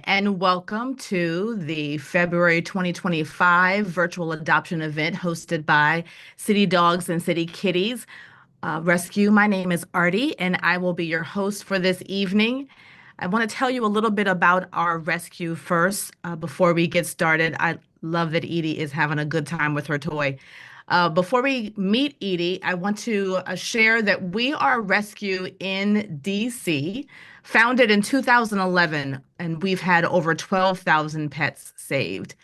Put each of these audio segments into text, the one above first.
and welcome to the February 2025 virtual adoption event hosted by City Dogs and City Kitties Rescue. My name is Artie, and I will be your host for this evening. I want to tell you a little bit about our rescue first before we get started. I love that Edie is having a good time with her toy. Before we meet Edie, I want to share that we are Rescue in DC, founded in 2011, and we've had over 12,000 pets saved.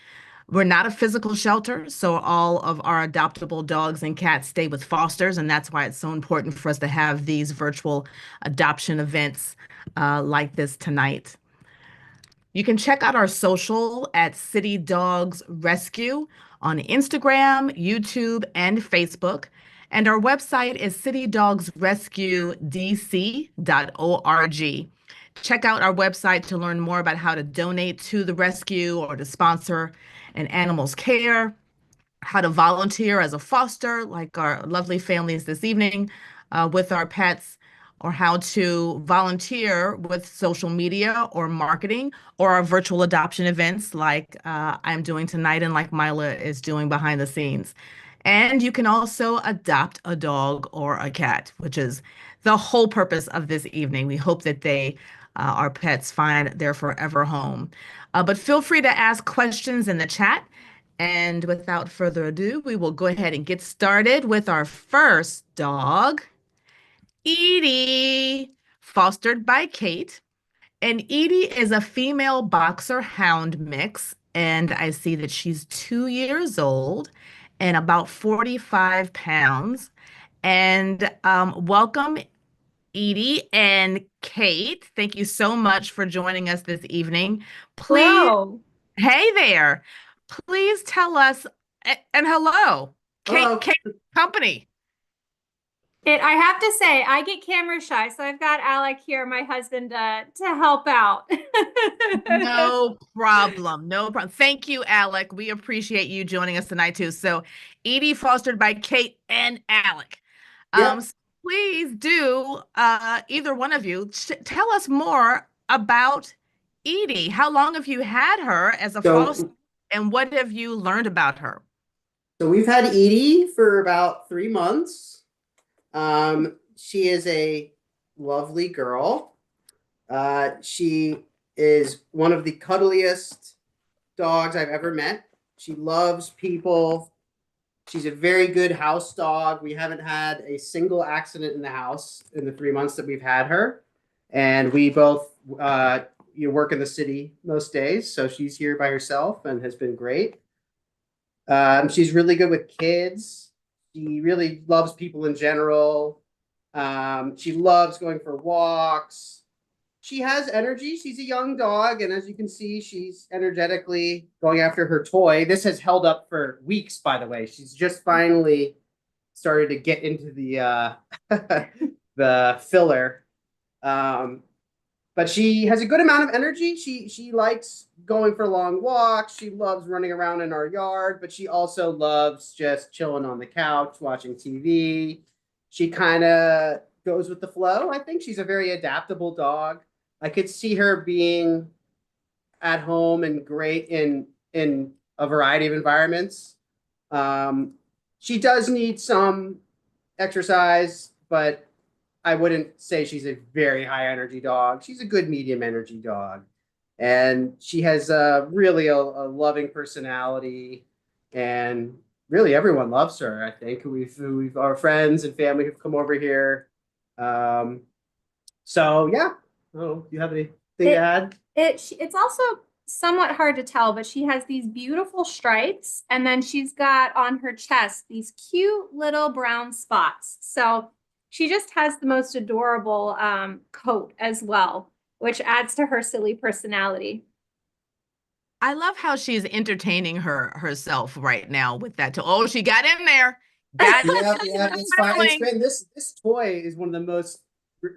We're not a physical shelter, so all of our adoptable dogs and cats stay with fosters, and that's why it's so important for us to have these virtual adoption events like this tonight. You can check out our social at City Dogs Rescue on Instagram, YouTube, and Facebook. And our website is citydogsrescuedc.org. Check out our website to learn more about how to donate to the rescue or to sponsor an animal's care, how to volunteer as a foster, like our lovely families this evening with our pets, or how to volunteer with social media or marketing or our virtual adoption events like I'm doing tonight and like Mila is doing behind the scenes. And you can also adopt a dog or a cat, which is the whole purpose of this evening. We hope that our pets, find their forever home. But feel free to ask questions in the chat. And without further ado, we will go ahead and get started with our first dog, Edie, fostered by Kate. And Edie is a female boxer hound mix. And I see that she's 2 years old and about 45 pounds. And welcome, Edie and Kate. Thank you so much for joining us this evening. Please, Hello. hey there. Please tell us, and hello, Hello. Kate Company. I have to say, I get camera shy, so I've got Alec here, my husband, to help out. No problem. No problem. Thank you, Alec. We appreciate you joining us tonight, too. So, Edie, fostered by Kate and Alec. Yep. So please do, either one of you, tell us more about Edie. How long have you had her as a foster, So, and what have you learned about her? so we've had Edie for about 3 months. She is a lovely girl. She is one of the cuddliest dogs I've ever met. She loves people. She's a very good house dog. We haven't had a single accident in the house in the 3 months that we've had her. And we both work in the city most days. So she's here by herself and has been great. She's really good with kids. She really loves people in general. She loves going for walks. She has energy. She's a young dog, and as you can see, she's energetically going after her toy. This has held up for weeks, by the way. She's just finally started to get into the the filler. But she has a good amount of energy. She likes going for long walks. She loves running around in our yard, but she also loves just chilling on the couch, watching TV. She kind of goes with the flow. I think she's a very adaptable dog. I could see her being at home and great in a variety of environments. She does need some exercise, but I wouldn't say she's a very high energy dog. She's a good medium energy dog. And she has really a loving personality. And really everyone loves her, I think. We've our friends and family who've come over here. So yeah. Oh, do you have anything to It, add? it's also somewhat hard to tell, but she has these beautiful stripes, and then she's got on her chest these cute little brown spots. So she just has the most adorable coat as well, which adds to her silly personality. I love how she's entertaining herself right now with that. Oh, she got in there. Got Yeah, yeah, it's fine. It's smiling. been this toy is one of the most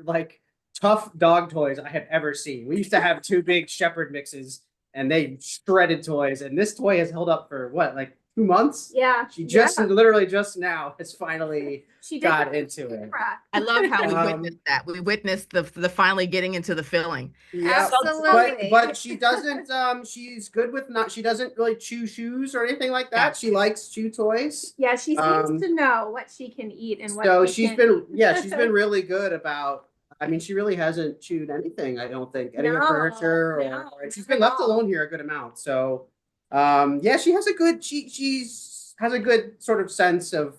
like tough dog toys I have ever seen. We used to have two big shepherd mixes and they shredded toys, and this toy has held up for what, like 2 months. Yeah. She just yeah. literally just now has finally She did got get into it. Libra. I love how we Um, witnessed that. We witnessed the finally getting into the filling. Yeah, So, Absolutely. but she doesn't. She's good with not. She doesn't really chew shoes or anything like yeah. that. She likes chew toys. Yeah, she seems Um, to know what she can eat and what so she she's can't been, eat. yeah, she's been really good about. I mean, she really hasn't chewed anything. I don't think any of No, furniture, no, or she's not been at left all. alone here a good amount. So, yeah, she has a good. She's has a good sort of sense of,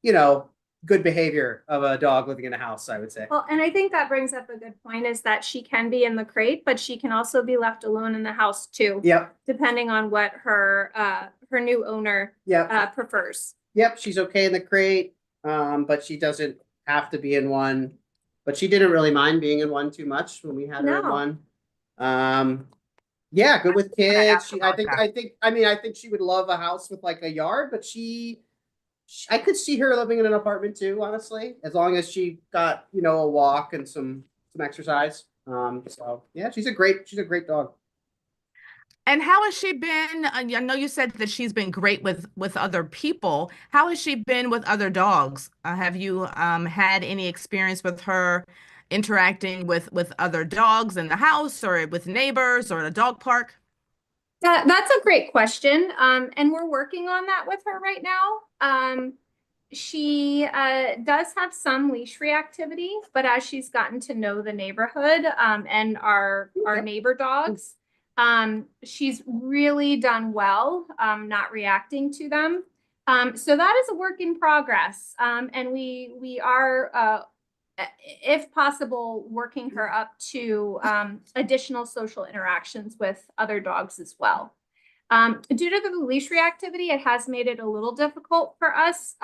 you know, good behavior of a dog living in a house, I would say. Well, and I think that brings up a good point is that she can be in the crate, but she can also be left alone in the house too, Yep, depending on what her new owner yep, prefers. yep. She's okay in the crate, but she doesn't have to be in one. But she didn't really mind being in one too much when we had her in No. one. Um, yeah, good with I'm gonna kids. ask She, about that. I think she would love a house with like a yard, but I could see her living in an apartment too, honestly, as long as she got, you know, a walk and some exercise. So yeah, she's a great dog. And how has she been? I know you said that she's been great with other people. How has she been with other dogs? Have you had any experience with her interacting with other dogs in the house or with neighbors or at a dog park? That's a great question. And we're working on that with her right now. She does have some leash reactivity, but as she's gotten to know the neighborhood and our Yep. neighbor dogs, she's really done well not reacting to them. So that is a work in progress, and we are, if possible, working her up to additional social interactions with other dogs as well. Due to the leash reactivity, it has made it a little difficult for us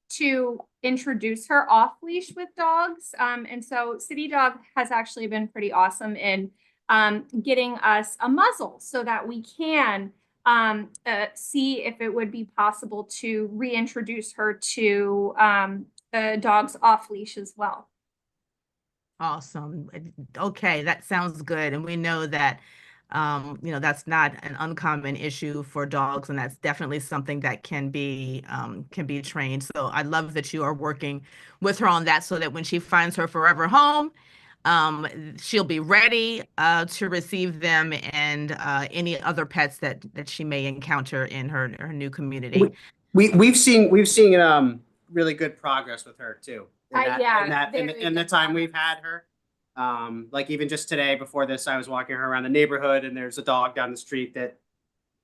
to introduce her off leash with dogs. And so City Dog has actually been pretty awesome in getting us a muzzle so that we can see if it would be possible to reintroduce her to dogs off leash as well. Awesome. Okay, that sounds good. And we know that, that's not an uncommon issue for dogs, and that's definitely something that can be trained. So I love that you are working with her on that, so that when she finds her forever home, she'll be ready to receive them and any other pets that she may encounter in her new community. We've seen really good progress with her too. Yeah, In the time we've had her. Like even just today before this, I was walking her around the neighborhood and there's a dog down the street that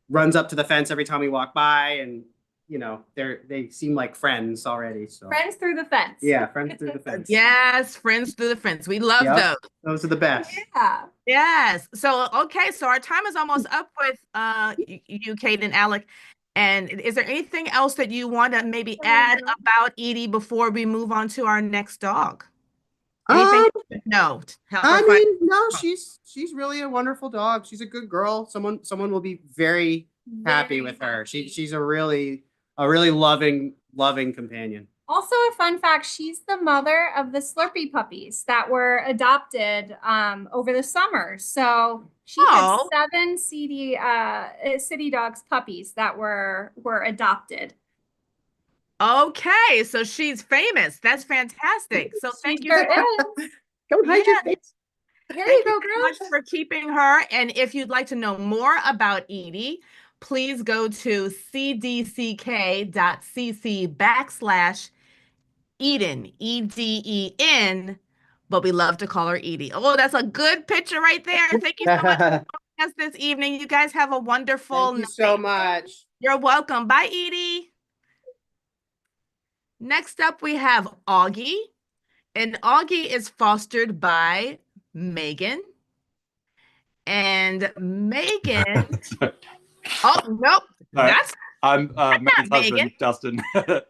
runs up to the fence every time we walk by, and you know, they seem like friends already. So Friends through the fence. yeah, friends through the fence. Yes, friends through the fence. We love Yep, those. those are the best. Yeah. Yes. So, okay, so our time is almost up with you, Kate and Alec. And is there anything else that you want to maybe add about Edie before we move on to our next dog? Anything? Um, No. Help her I find. mean, no, she's really a wonderful dog. She's a good girl. Someone will be very happy with her. She's a really loving companion. Also, a fun fact, she's the mother of the Slurpee puppies that were adopted over the summer. So she had Oh, 7 City Dogs puppies that were adopted. okay. So she's famous. That's fantastic. So She thank you so sure much. is. Don't hide your Yeah. face. Here Thank you you go, so much girls. for keeping her. And if you'd like to know more about Edie, please go to cdck.cc/Eden, Eden, but we love to call her Edie. Oh, that's a good picture right there. Thank you so much for joining us this evening. You guys have a wonderful Thank you so night. much. You're welcome. Bye, Edie. Next up, we have Augie, and Augie is fostered by Megan. And Megan, oh, nope, Sorry. that's I'm Megan's not husband, Megan. Justin.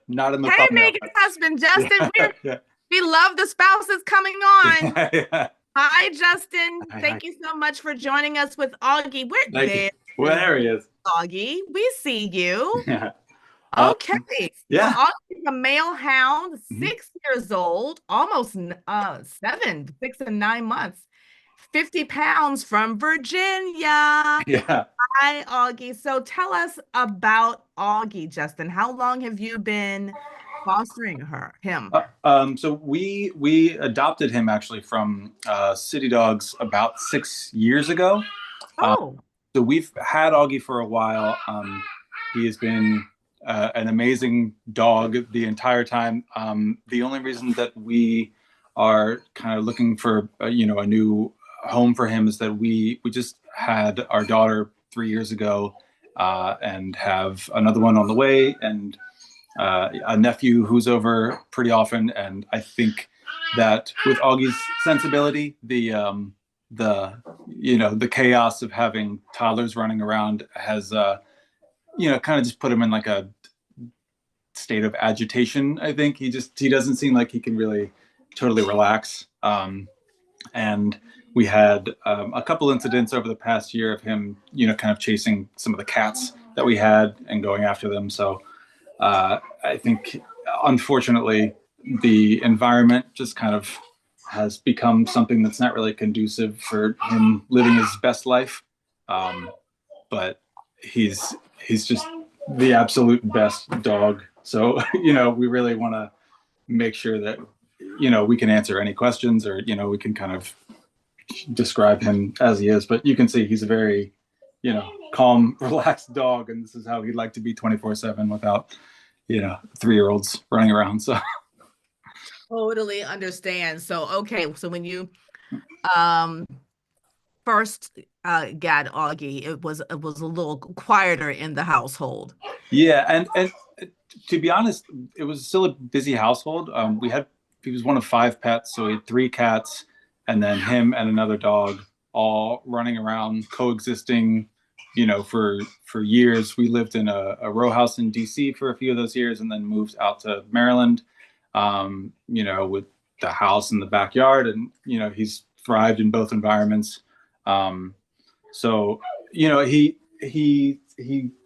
Not in the Hey, thumbnail. Megan's husband, Justin. Yeah. We love the spouses coming on. Yeah. Hi, Justin. Hi, Thank hi. you so much for joining us with Augie. We're Thank you. there. Well, there he is. Augie, we see you. Yeah. Okay. So Yeah. Augie's a male hound, Mhm. 6 years old, almost 6 and 9 months, 50 pounds from Virginia. Yeah. Hi, Augie. So tell us about Augie, Justin. How long have you been fostering him? So we adopted him actually from City Dogs about 6 years ago. Um, Oh, so we've had Augie for a while. He has been an amazing dog the entire time. The only reason that we are kind of looking for a new home for him is that we just had our daughter 3 years ago, and have another one on the way, and a nephew who's over pretty often. And I think that with Augie's sensibility, the chaos of having toddlers running around has kind of just put him in like a state of agitation. I think he doesn't seem like he can really totally relax. And we had a couple incidents over the past year of him, kind of chasing some of the cats that we had and going after them. So I think, unfortunately, the environment just kind of has become something that's not really conducive for him living his best life. But he's just the absolute best dog. So we really want to make sure that we can answer any questions, or we can kind of describe him as he is. But you can see he's a very calm, relaxed dog, and this is how he'd like to be 24/7 without 3-year-olds running around. So totally understand. So, okay, so when you um first got Augie, it was a little quieter in the household. yeah, and to be honest, it was still a busy household. He was one of 5 pets, so we had 3 cats, and then him and another dog, all running around, coexisting. For years, we lived in a row house in DC for a few of those years, and then moved out to Maryland. With the house in the backyard, and he's thrived in both environments. So he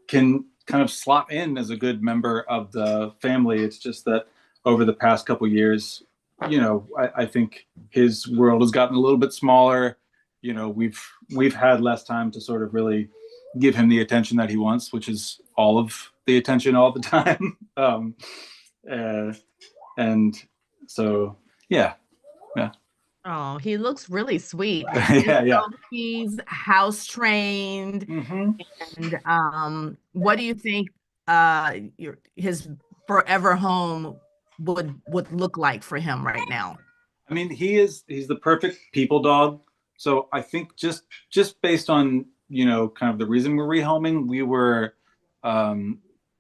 can kind of slot in as a good member of the family. It's just that over the past couple years, I think his world has gotten a little bit smaller. We've had less time to sort of really give him the attention that he wants, which is all of the attention all the time. And so, yeah. Oh, he looks really sweet. Yeah. So he's house trained. Hmm. And what do you think his forever home would look like for him right now? I mean, he's the perfect people dog. So I think just based on, kind of the reason we're rehoming, um,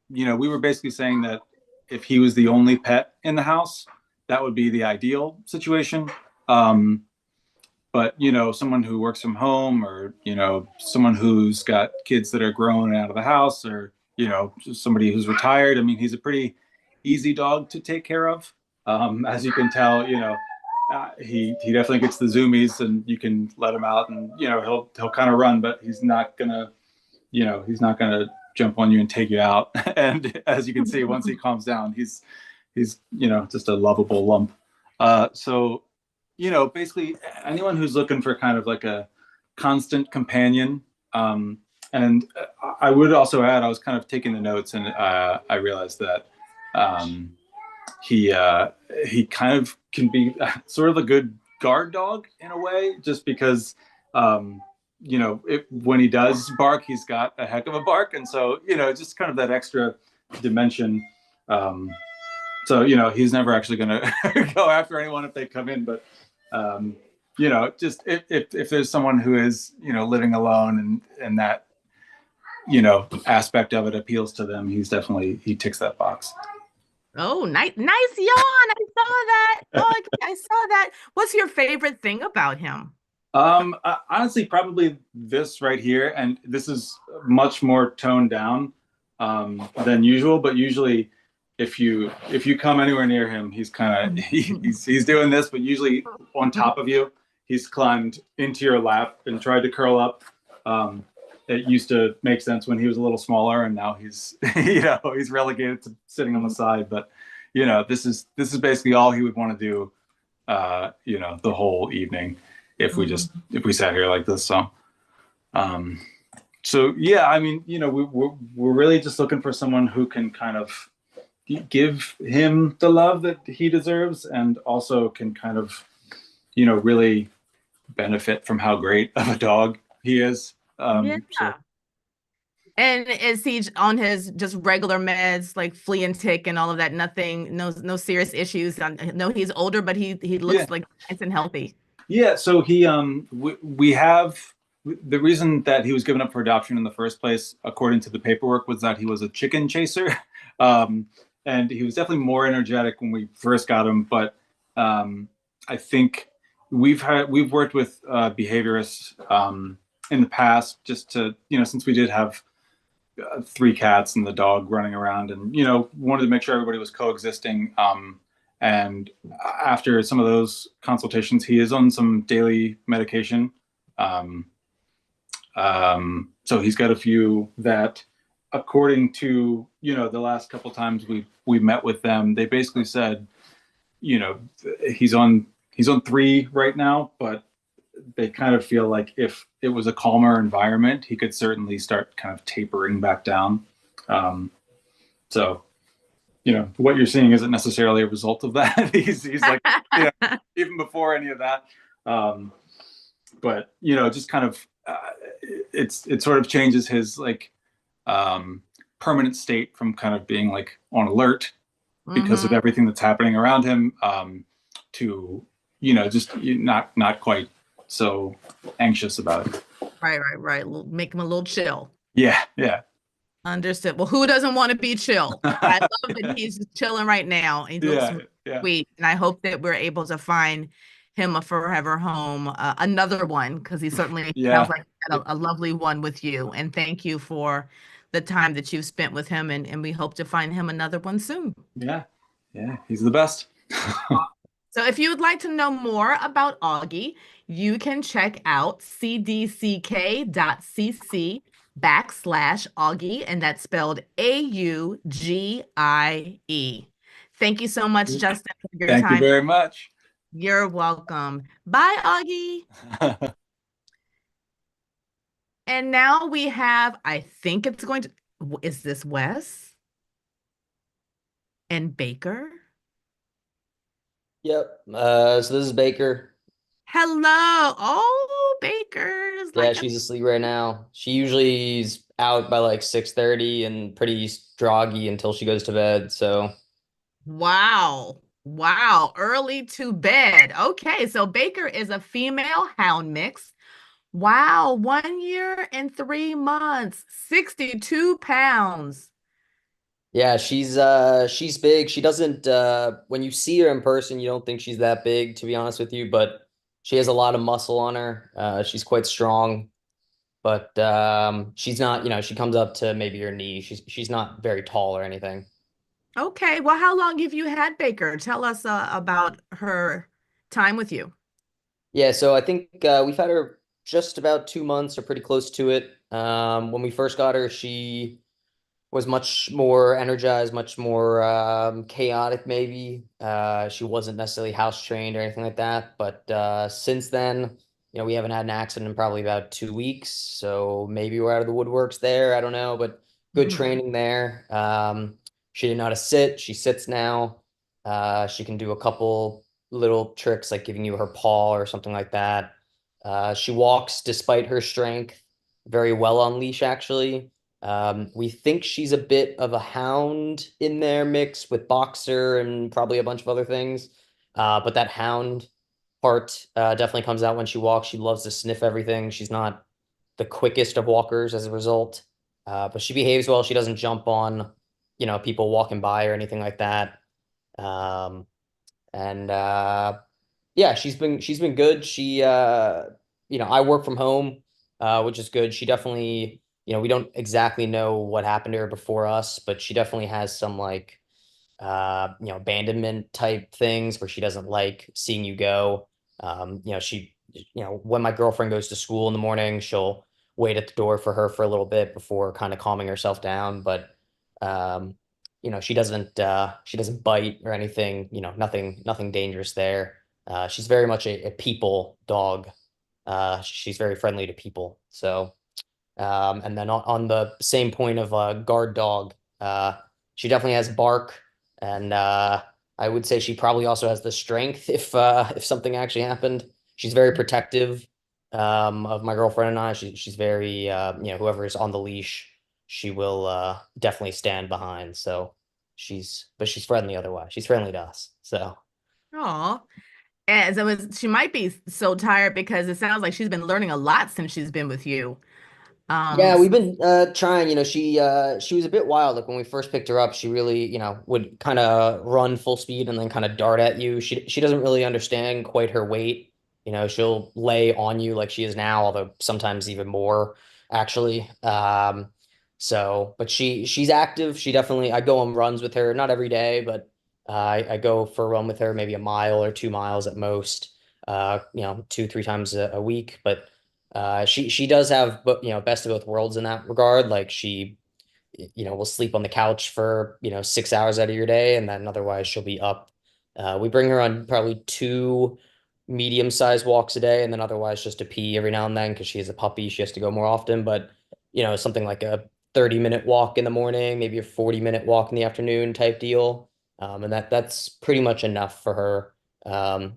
we were basically saying that if he was the only pet in the house, that would be the ideal situation. Um, but someone who works from home, or someone who's got kids that are grown out of the house, or somebody who's retired. I mean, he's a pretty easy dog to take care of. As you can tell, he definitely gets the zoomies, and you can let him out, and he'll kind of run, but he's not gonna jump on you and take you out. And as you can see, once he calms down, he's just a lovable lump. So basically anyone who's looking for kind of like a constant companion. And I would also add, I was kind of taking the notes, and I realized that he kind of can be sort of a good guard dog in a way, just because when he does bark, he's got a heck of a bark, and so just kind of that extra dimension. So he's never actually going to go after anyone if they come in, but just if there's someone who is living alone, and that aspect of it appeals to them, he ticks that box. Oh, nice, nice yawn. I saw that. Oh, I saw that. What's your favorite thing about him? Honestly, probably this right here, and this is much more toned down than usual. But usually, if you come anywhere near him, he's kind of he's doing this, but usually on top of you. He's climbed into your lap and tried to curl up. It used to make sense when he was a little smaller, and now he's he's relegated to sitting on the side. But this is basically all he would want to do, the whole evening if we sat here like this. So So yeah, I mean, we're really just looking for someone who can kind of give him the love that he deserves, and also can kind of, really benefit from how great of a dog he is. Yeah. So And is he on his just regular meds like flea and tick and all of that? Nothing, no serious issues. No, he's older, but he yeah, looks like nice and healthy. yeah. So we have the reason that he was given up for adoption in the first place, according to the paperwork, was that he was a chicken chaser, um, and he was definitely more energetic when we first got him. But I think we've worked with behaviorists in the past, just to, since we did have three cats and the dog running around, and wanted to make sure everybody was coexisting. And after some of those consultations, he is on some daily medication. Um, so he's got a few that, according to the last couple times we met with them, they basically said, you know he's on three right now, but they kind of feel like if it was a calmer environment, he could certainly start kind of tapering back down. Um, so, what you're seeing isn't necessarily a result of that. he's like, even before any of that. But, just kind of, it sort of changes his like permanent state from kind of being like on alert because of everything that's happening around him, to, just not quite so anxious about it. Right. Make him a little chill. Yeah, yeah. Understood. Well, who doesn't want to be chill? I love that he's just chilling right now. He looks Yeah, yeah. sweet, and I hope that we're able to find him a forever home, another one, because he certainly sounds Yeah, like a lovely one with you. And thank you for the time that you've spent with him, and we hope to find him another one soon. yeah, yeah. He's the best. So if you would like to know more about Augie, you can check out cdck.cc/Augie, and that's spelled Augie. Thank you so much, Justin, for your Thank you time. very much. You're welcome. Bye, Augie. And now we have, I think it's going to, is this Wes and Baker? Yep. So this is Baker. Hello. Oh, Baker's Yeah, like she's asleep right now. She usually is out by like 6:30 and pretty groggy until she goes to bed. So wow. Wow. Early to bed. Okay. So Baker is a female hound mix. Wow. 1 year and 3 months, 62 pounds. yeah, she's big. She doesn't when you see her in person, you don't think she's that big, to be honest with you, but she has a lot of muscle on her. She's quite strong, but she's not, she comes up to maybe her knee. She's not very tall or anything. Okay. Well, how long have you had Baker? Tell us about her time with you. Yeah, so I think we've had her just about 2 months or pretty close to it. When we first got her, she was much more energized, much more chaotic, maybe. She wasn't necessarily house trained or anything like that. But since then, we haven't had an accident in probably about 2 weeks. So maybe we're out of the woodworks there. I don't know, but good training there. She didn't know how to sit. She sits now. She can do a couple little tricks like giving you her paw or something like that. She walks despite her strength very well on leash, actually. We think she's a bit of a hound in there mixed with boxer and probably a bunch of other things. But that hound part definitely comes out when she walks. She loves to sniff everything. She's not the quickest of walkers as a result. But she behaves well. She doesn't jump on, people walking by or anything like that. Um, and yeah, she's been good. I work from home, which is good. She definitely, we don't exactly know what happened to her before us, but she definitely has some like abandonment type things where she doesn't like seeing you go. When my girlfriend goes to school in the morning, she'll wait at the door for her for a little bit before kind of calming herself down. But um, she doesn't bite or anything, nothing dangerous there. She's very much a people dog. She's very friendly to people. So And then on the same point of a guard dog, she definitely has bark, and I would say she probably also has the strength if something actually happened. She's very protective of my girlfriend and I. She's very whoever is on the leash, she will definitely stand behind. So she's friendly otherwise. She's friendly to us. So. Oh, as it was, she might be so tired because it sounds like she's been learning a lot since she's been with you. Yeah, So we've been trying, she was a bit wild. Like when we first picked her up, she really, would kind of run full speed and then kind of dart at you. She doesn't really understand quite her weight. She'll lay on you like she is now, although sometimes even more actually. But she's active. She definitely I go on runs with her, not every day, but I go for a run with her, maybe a mile or 2 miles at most. 2, 3 times a week, but she does have, but best of both worlds in that regard. Like she, will sleep on the couch for 6 hours out of your day, and then otherwise she'll be up. We bring her on probably two medium-sized walks a day, and then otherwise just to pee every now and then because she is a puppy. She has to go more often, but something like a 30-minute walk in the morning, maybe a 40-minute walk in the afternoon type deal. And that's pretty much enough for her.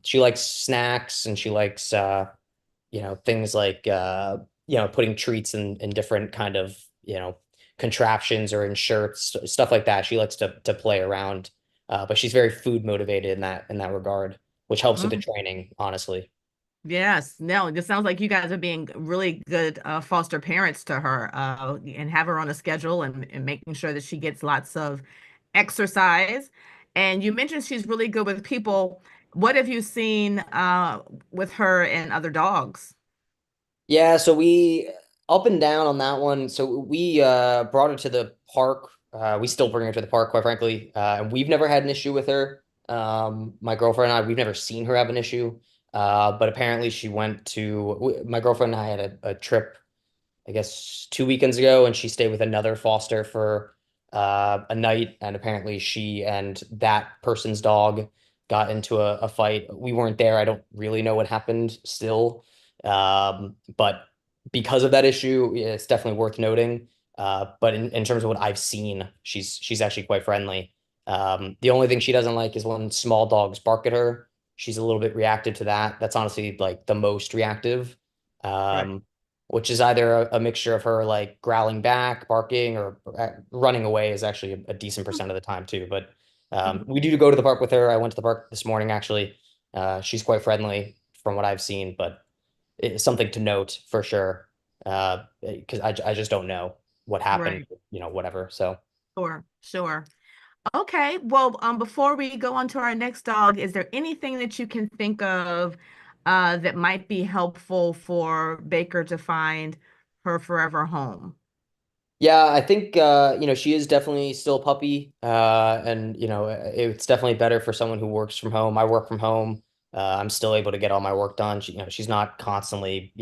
She likes snacks and she likes things like putting treats in different kind of contraptions or in shirts, stuff like that. She likes to play around, but she's very food motivated in that regard, which helps with the mm, training, honestly. yes, no, it sounds like you guys are being really good foster parents to her, and have her on a schedule and making sure that she gets lots of exercise. And you mentioned she's really good with people. What have you seen with her and other dogs? Yeah, so we up and down on that one. So we brought her to the park. We still bring her to the park, quite frankly. And we've never had an issue with her. My girlfriend and I, we've never seen her have an issue. But apparently she went to my girlfriend and I had a trip, I guess 2 weekends ago, and she stayed with another foster for a night, and apparently she and that person's dog got into a fight. We weren't there. I don't really know what happened still. But because of that issue, yeah, it's definitely worth noting. But in terms of what I've seen, she's actually quite friendly. The only thing she doesn't like is when small dogs bark at her. She's a little bit reactive to that. That's honestly like the most reactive. Right. Um, which is either a mixture of her like growling back, barking, or running away is actually a decent percent of the time too. But Mhm. we do go to the park with her. I went to the park this morning actually. She's quite friendly from what I've seen, but it's something to note for sure. Because I just don't know what happened, Right. whatever. So. Sure, sure. Okay, well, before we go on to our next dog, is there anything that you can think of that might be helpful for Baker to find her forever home? Yeah, I think she is definitely still a puppy. And it's definitely better for someone who works from home. I work from home. I'm still able to get all my work done. She's not constantly,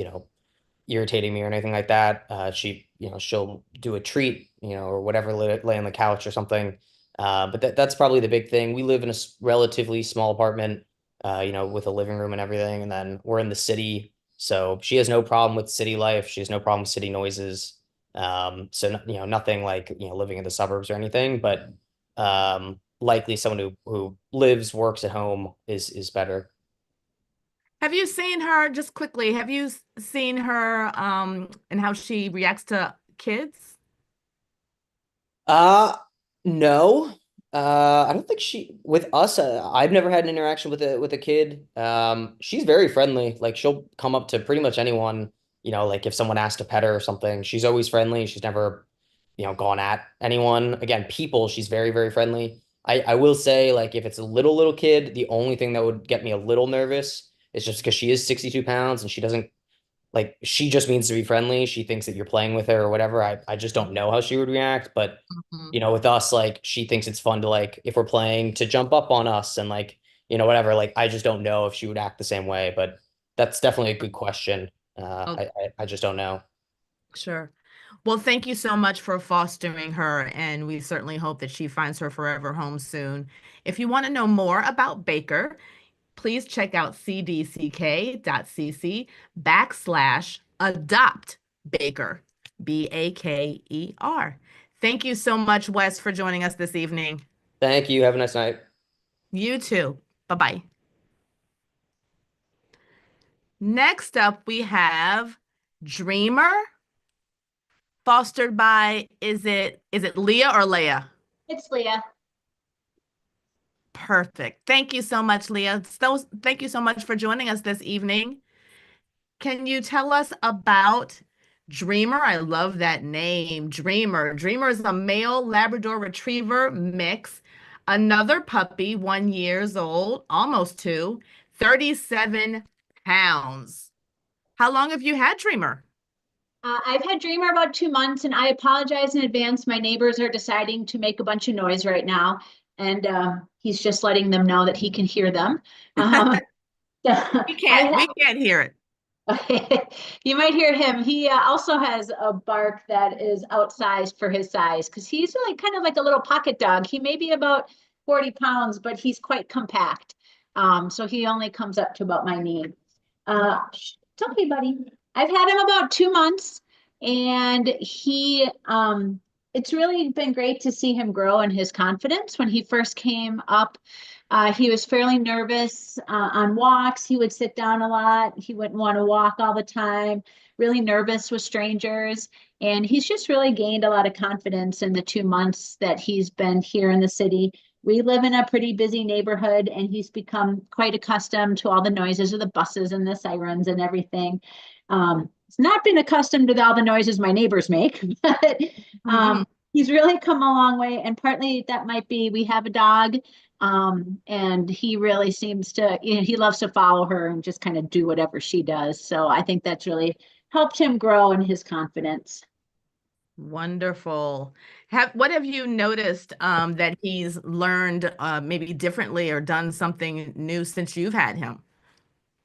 irritating me or anything like that. She'll do a treat, or whatever, lay on the couch or something. But that's probably the big thing. We live in a relatively small apartment, with a living room and everything, and then we're in the city, so she has no problem with city life. She has no problem with city noises. So nothing like living in the suburbs or anything, but likely someone who lives, works at home is better. Have you seen her, just quickly, have you seen her and how she reacts to kids? Uh, no. I don't think she with us. I've never had an interaction with a kid. She's very friendly. Like she'll come up to pretty much anyone. Like if someone asks to pet her or something, she's always friendly. She's never, gone at anyone. Again, people, she's very, very friendly. I will say, like, if it's a little kid, the only thing that would get me a little nervous is just because she is 62 pounds and she doesn't like she just means to be friendly. She thinks that you're playing with her or whatever. I just don't know how she would react. But Mhm. with us, like she thinks it's fun to like if we're playing to jump up on us and like, whatever. Like I just don't know if she would act the same way. But that's definitely a good question. Oh, I just don't know. sure. Well, thank you so much for fostering her, and we certainly hope that she finds her forever home soon. If you want to know more about Baker, please check out cdck.cc/adopt Baker. Baker. Thank you so much, Wes, for joining us this evening. Thank you. Have a nice night. You too. Bye-bye. Next up, we have Dreamer, fostered by, is it Leah or Leah? It's Leah. Perfect. Thank you so much, Leah. So, thank you so much for joining us this evening. Can you tell us about Dreamer? I love that name, Dreamer. Dreamer is a male Labrador Retriever mix, another puppy, 1 years old, almost two, 37 pounds. How long have you had Dreamer? I've had Dreamer about 2 months, and I apologize in advance. My neighbors are deciding to make a bunch of noise right now, and he's just letting them know that he can hear them. We can't hear it. You might hear him. He also has a bark that is outsized for his size because he's really kind of like a little pocket dog. He may be about 40 pounds, but he's quite compact. So he only comes up to about my knee. It's okay, buddy. I've had him about 2 months, and it's really been great to see him grow in his confidence. When he first came up, he was fairly nervous on walks. He would sit down a lot. He wouldn't want to walk all the time, really nervous with strangers. And he's just really gained a lot of confidence in the 2 months that he's been here in the city. We live in a pretty busy neighborhood, and he's become quite accustomed to all the noises of the buses and the sirens and everything. He's not been accustomed to all the noises my neighbors make, but he's really come a long way. And partly that might be we have a dog, and he really seems to, he loves to follow her and just kind of do whatever she does. So I think that's really helped him grow in his confidence. Wonderful. What have you noticed that he's learned maybe differently or done something new since you've had him?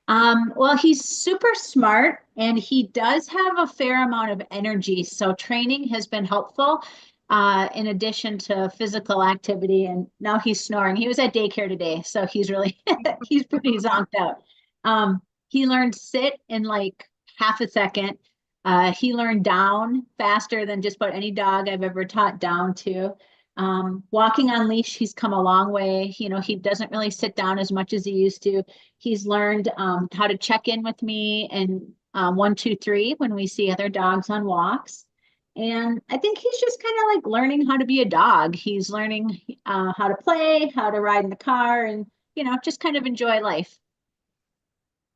Well, he's super smart, and he does have a fair amount of energy. So training has been helpful, in addition to physical activity. And now he's snoring. He was at daycare today, so he's really, he's pretty zonked out. He learned sit in like half a second. He learned down faster than just about any dog I've ever taught down to. Walking on leash, he's come a long way. He doesn't really sit down as much as he used to. He's learned how to check in with me and 1, 2, 3 when we see other dogs on walks. And I think he's just kind of like learning how to be a dog. He's learning how to play, how to ride in the car, and just kind of enjoy life.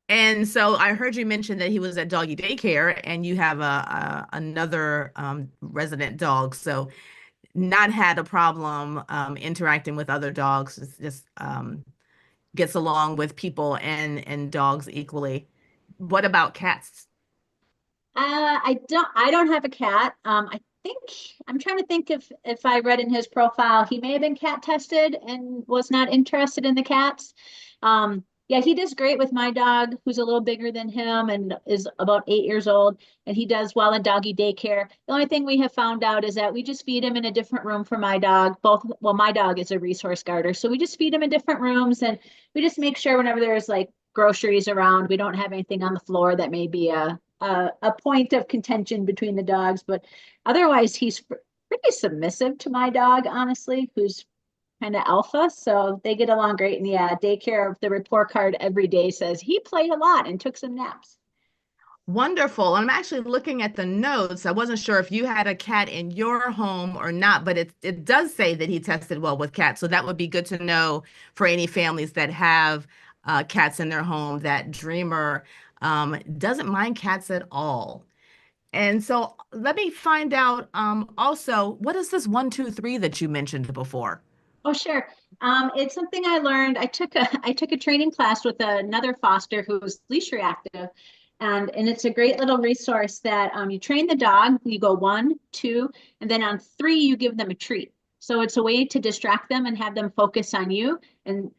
And so I heard you mention that he was at doggy daycare, and you have another resident dog. So not had a problem interacting with other dogs. It's just gets along with people and dogs equally. What about cats? I don't have a cat. I think I'm trying to think if I read in his profile, he may have been cat tested and was not interested in the cats. Yeah, he does great with my dog, who's a little bigger than him and is about 8 years old, and he does well in doggy daycare. The only thing we have found out is that we just feed him in a different room for my dog. Well, my dog is a resource guarder, so we just feed him in different rooms, and we just make sure whenever there's like groceries around, we don't have anything on the floor that may be a point of contention between the dogs. But otherwise, he's pretty submissive to my dog, honestly, who's kind of alpha, so they get along great. And yeah, daycare, the report card every day says he played a lot and took some naps. Wonderful. I'm actually looking at the notes. I wasn't sure if you had a cat in your home or not, but it does say that he tested well with cats. So that would be good to know for any families that have cats in their home, that Dreamer doesn't mind cats at all. And so let me find out also, what is this 1, 2, 3 that you mentioned before? Oh, sure. It's something I learned. I took a training class with another foster who was leash reactive, and it's a great little resource that you train the dog. You go 1, 2, and then on 3 you give them a treat. So it's a way to distract them and have them focus on you. And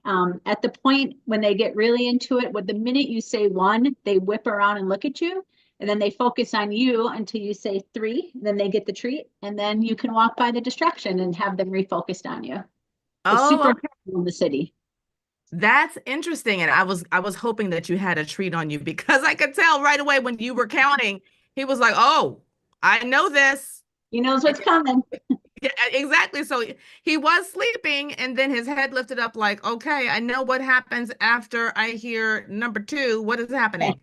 at the point when they get really into it, with the minute you say 1, they whip around and look at you. And then they focus on you until you say 3, then they get the treat. And then you can walk by the distraction and have them refocused on you. It's super helpful in the city. That's interesting. And I was hoping that you had a treat on you, because I could tell right away when you were counting, he was like, oh, I know this. He knows what's coming. Yeah, exactly. So he was sleeping, and then his head lifted up, like, okay, I know what happens after I hear number two. What is happening?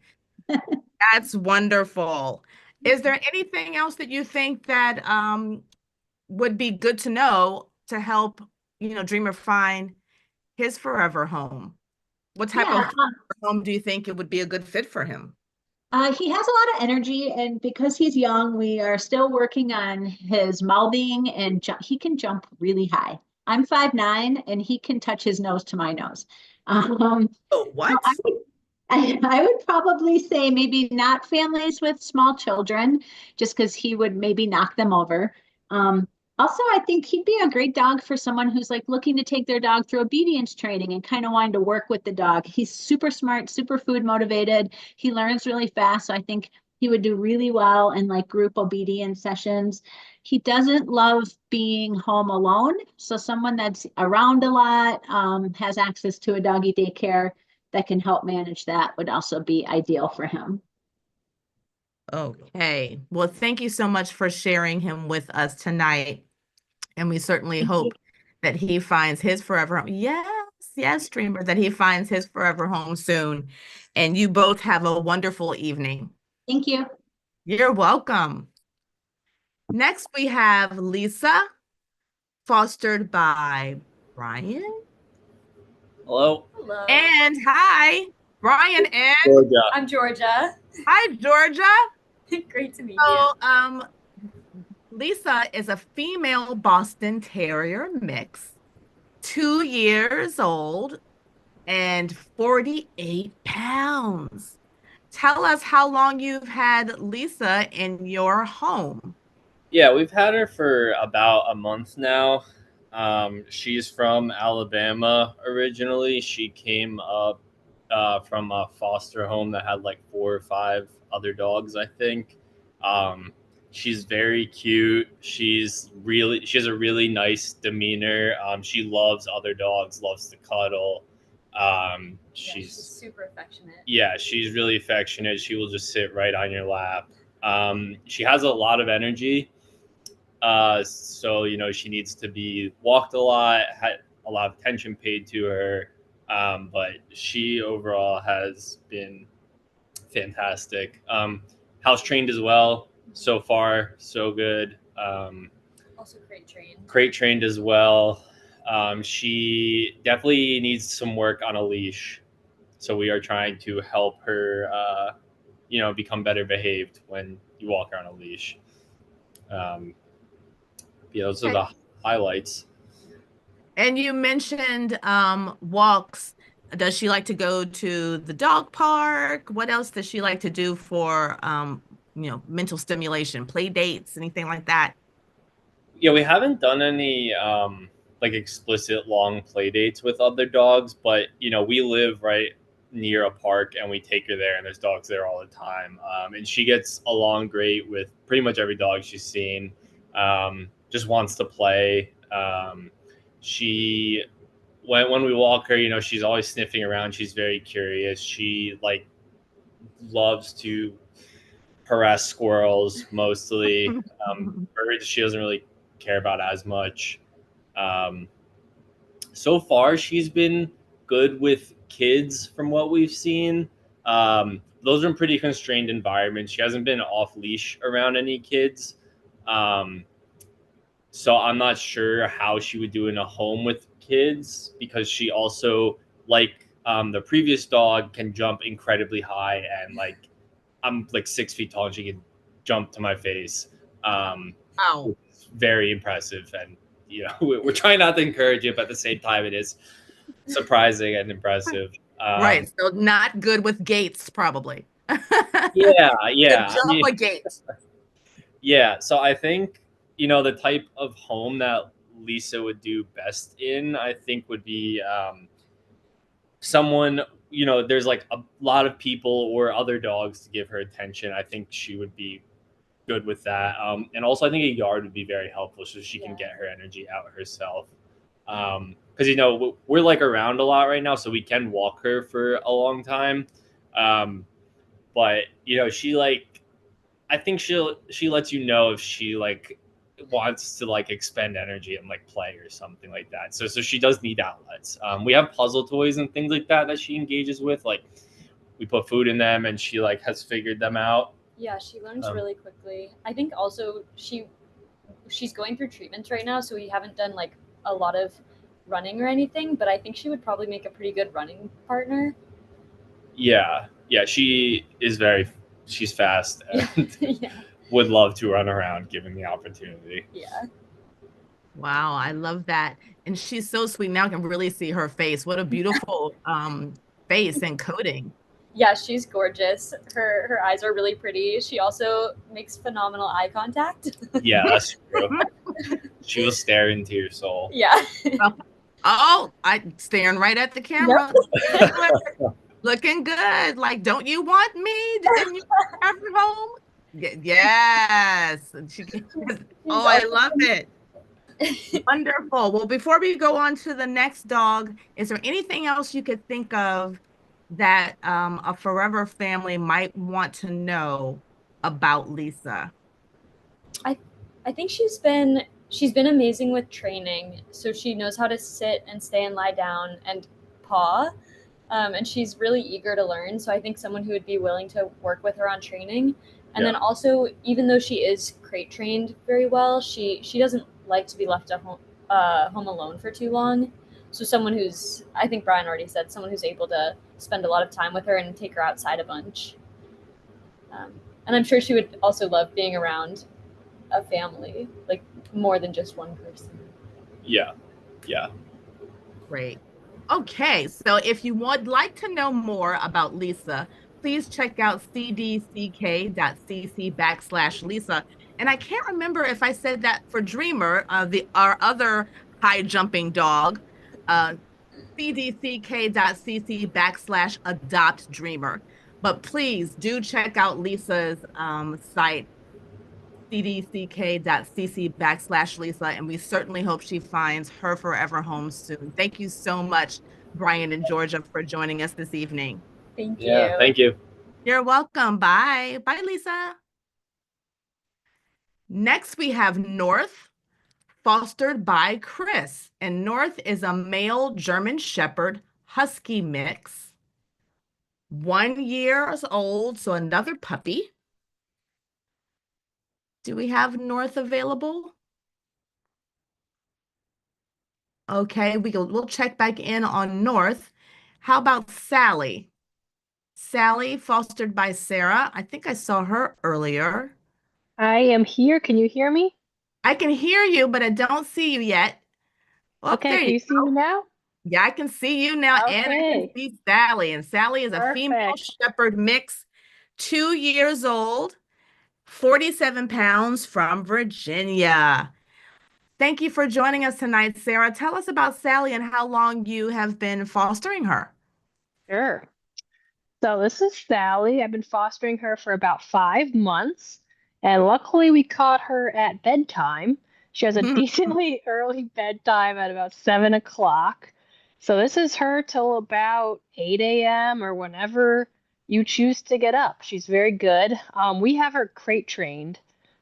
That's wonderful. Is there anything else that you think that would be good to know to help, Dreamer find his forever home? What type Yeah, of home do you think it would be a good fit for him? he has a lot of energy, and because he's young, we are still working on his mouthing and he can jump really high. I'm 5'9", and he can touch his nose to my nose. Oh, So what? I would probably say maybe not families with small children, just because he would maybe knock them over. Um, Also, I think he'd be a great dog for someone who's like looking to take their dog through obedience training and kind of wanting to work with the dog. He's super smart, super food motivated. He learns really fast. So I think he would do really well in like group obedience sessions. He doesn't love being home alone. So someone that's around a lot, has access to a doggy daycare that can help manage that would also be ideal for him. Okay. Well, thank you so much for sharing him with us tonight. And we certainly Thank you. hope that he finds his forever home. Yes, yes, Dreamer, that he finds his forever home soon. And you both have a wonderful evening. Thank you. You're welcome. Next, we have Lisa, fostered by Brian. Hello. Hello. And hi, Brian and Georgia. I'm Georgia. hi, Georgia. Great to meet So, Lisa is a female Boston Terrier mix, 2 years old and 48 pounds. Tell us how long you've had Lisa in your home. Yeah, we've had her for about a month now. She's from Alabama originally. She came up from a foster home that had like 4 or 5 other dogs, I think. She's very cute. She has a really nice demeanor. She loves other dogs, loves to cuddle. She's super affectionate. Yeah, she's really affectionate. She will just sit right on your lap. She has a lot of energy. So, she needs to be walked a lot, had a lot of attention paid to her. But she overall has been fantastic. House trained as well. So far, so good. Also crate trained. Crate trained as well. She definitely needs some work on a leash. So we are trying to help her, become better behaved when you walk her on a leash. Those are the highlights. And you mentioned walks. Does she like to go to the dog park? What else does she like to do for mental stimulation, play dates, anything like that? Yeah, we haven't done any like explicit long play dates with other dogs, but we live right near a park and we take her there, and there's dogs there all the time. And she gets along great with pretty much every dog she's seen. Just wants to play. She when we walk her, she's always sniffing around. She's very curious. She loves to harass squirrels mostly. Birds she doesn't really care about as much. So far, she's been good with kids from what we've seen. Those are in pretty constrained environments. She hasn't been off leash around any kids. So I'm not sure how she would do in a home with kids, because she also, like the previous dog, can jump incredibly high, and I'm like 6 feet tall and she can jump to my face. Wow. Very impressive. And, we're trying not to encourage it, but at the same time, it is surprising and impressive. Right. So not good with gates, probably. Yeah. Jump a gate. Yeah. So I think, the type of home that Lisa would do best in, I think, would be someone, there's like a lot of people or other dogs to give her attention. I think she would be good with that. And also, I think a yard would be very helpful, so she can get her energy out herself. Because we're like around a lot right now, so we can walk her for a long time. But she I think she lets you know if she like wants to like expend energy and like play or something like that. So she does need outlets. We have puzzle toys and things like that she engages with. Like we put food in them and she like has figured them out. Yeah, she learns really quickly. I think also she's going through treatments right now, so we haven't done like a lot of running or anything, but I think she would probably make a pretty good running partner. Yeah, she's fast and Yeah. would love to run around given the opportunity. Yeah. Wow, I love that. And she's so sweet. Now I can really see her face. What a beautiful face and coating. Yeah, she's gorgeous. Her eyes are really pretty. She also makes phenomenal eye contact. Yeah, that's true. She will stare into your soul. Yeah. Oh, I staring right at the camera. Looking good. Like, don't you want me? Didn't you have her home? Yes. Oh, I love it. Wonderful. Well, before we go on to the next dog, is there anything else you could think of that a forever family might want to know about Lisa? I think she's been amazing with training. So she knows how to sit and stay and lie down and paw. And she's really eager to learn. So I think someone who would be willing to work with her on training. And then also, even though she is crate trained very well, she doesn't like to be left at home alone for too long. So someone who's, I think Brian already said, someone who's able to spend a lot of time with her and take her outside a bunch. And I'm sure she would also love being around a family, like more than just one person. Yeah. Great. Okay, so if you would like to know more about Lisa, please check out cdck.cc/Lisa. And I can't remember if I said that for Dreamer, our other high jumping dog, cdck.cc/Adopt Dreamer. But please do check out Lisa's site, cdck.cc/Lisa, and we certainly hope she finds her forever home soon. Thank you so much, Brian and Georgia, for joining us this evening. Thank you. Yeah, thank you. You're welcome. Bye. Bye, Lisa. Next, we have North, fostered by Chris. And North is a male German Shepherd Husky mix. 1 year old, so another puppy. Do we have North available? Okay, we'll check back in on North. How about Sally? Sally, fostered by Sarah. I think I saw her earlier. I am here. Can you hear me? I can hear you, but I don't see you yet. Oh, Okay, there can you see me now? Yeah, I can see you now, and I can Okay. see Sally. And Sally is a female Perfect. Shepherd mix, 2 years old, 47 pounds, from Virginia. Thank you for joining us tonight, Sarah. Tell us about Sally and how long you have been fostering her. Sure. So this is Sally. I've been fostering her for about 5 months, and luckily we caught her at bedtime. She has a decently early bedtime at about 7 o'clock. So this is her till about 8 a.m. or whenever you choose to get up. She's very good. We have her crate trained.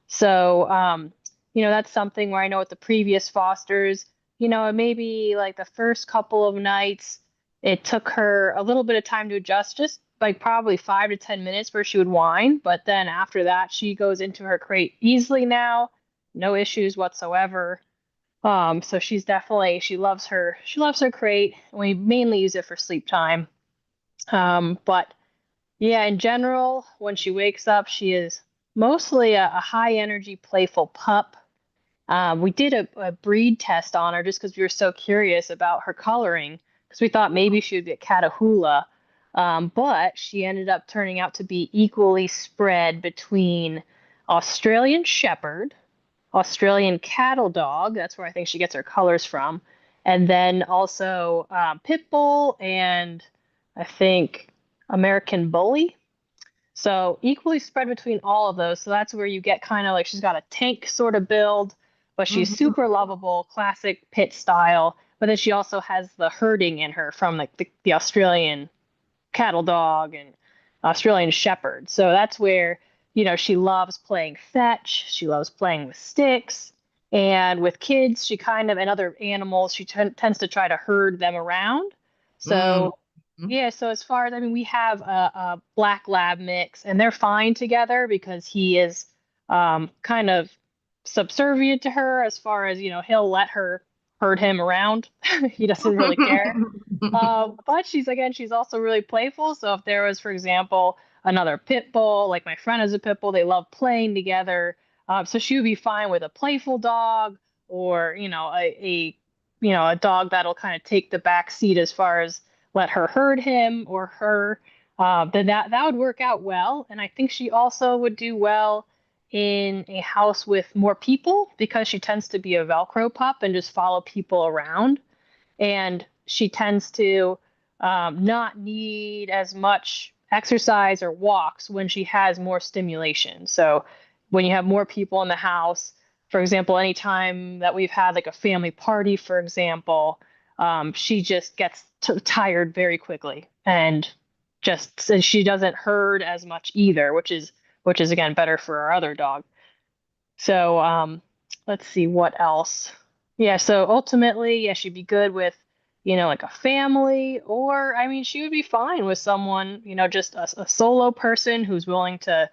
So, that's something where I know with the previous fosters, maybe like the first couple of nights, it took her a little bit of time to adjust, just like probably 5 to 10 minutes where she would whine. But then after that, she goes into her crate easily now, no issues whatsoever. So she loves her crate. We mainly use it for sleep time. But yeah, in general, when she wakes up, she is mostly a high energy, playful pup. We did a breed test on her just because we were so curious about her coloring, because we thought maybe she would be a Catahoula. But she ended up turning out to be equally spread between Australian Shepherd, Australian Cattle Dog, that's where I think she gets her colors from, and then also Pit Bull and I think American Bully. So equally spread between all of those. So that's where you get kind of like she's got a tank sort of build, but she's super lovable, classic pit style. But then she also has the herding in her from like the Australian Cattle Dog and Australian Shepherd. So that's where she loves playing fetch. She loves playing with sticks. And with kids, she kind of, and other animals, she tends to try to herd them around. Mm. So, yeah, so as far as, I mean, we have a black lab mix, and they're fine together because he is kind of subservient to her as far as, he'll let her herd him around. He doesn't really care. But she's also really playful. So if there was, for example, another pit bull, like my friend has a pit bull, they love playing together. So she would be fine with a playful dog or, a dog that'll kind of take the back seat as far as let her herd him or her. Then that would work out well. And I think she also would do well in a house with more people because she tends to be a Velcro pup and just follow people around. And she tends to not need as much exercise or walks when she has more stimulation. So when you have more people in the house, for example, anytime that we've had like a family party, for example, she just gets tired very quickly and she doesn't herd as much either, which is again better for our other dog. So let's see what else. Yeah, so ultimately, yeah, she'd be good with, like a family, or I mean, she would be fine with someone, just a solo person who's willing to,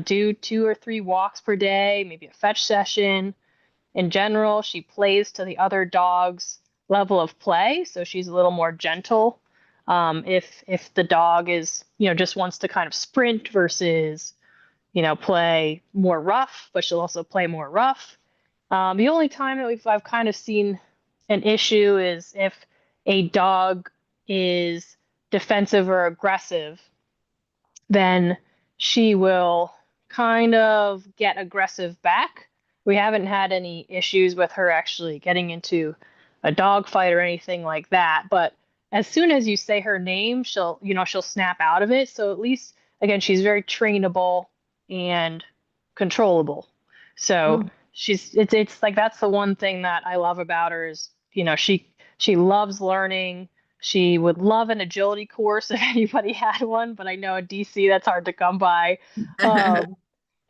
do 2 or 3 walks per day, maybe a fetch session. In general, she plays to the other dog's level of play, so she's a little more gentle. If the dog is, just wants to kind of sprint versus play more rough, but she'll also play more rough. The only time that I've kind of seen an issue is if a dog is defensive or aggressive, then she will kind of get aggressive back. We haven't had any issues with her actually getting into a dog fight or anything like that, but as soon as you say her name, she'll snap out of it. So at least again, she's very trainable and controllable. So it's like that's the one thing that I love about her is, she loves learning. She would love an agility course if anybody had one, but I know in DC that's hard to come by.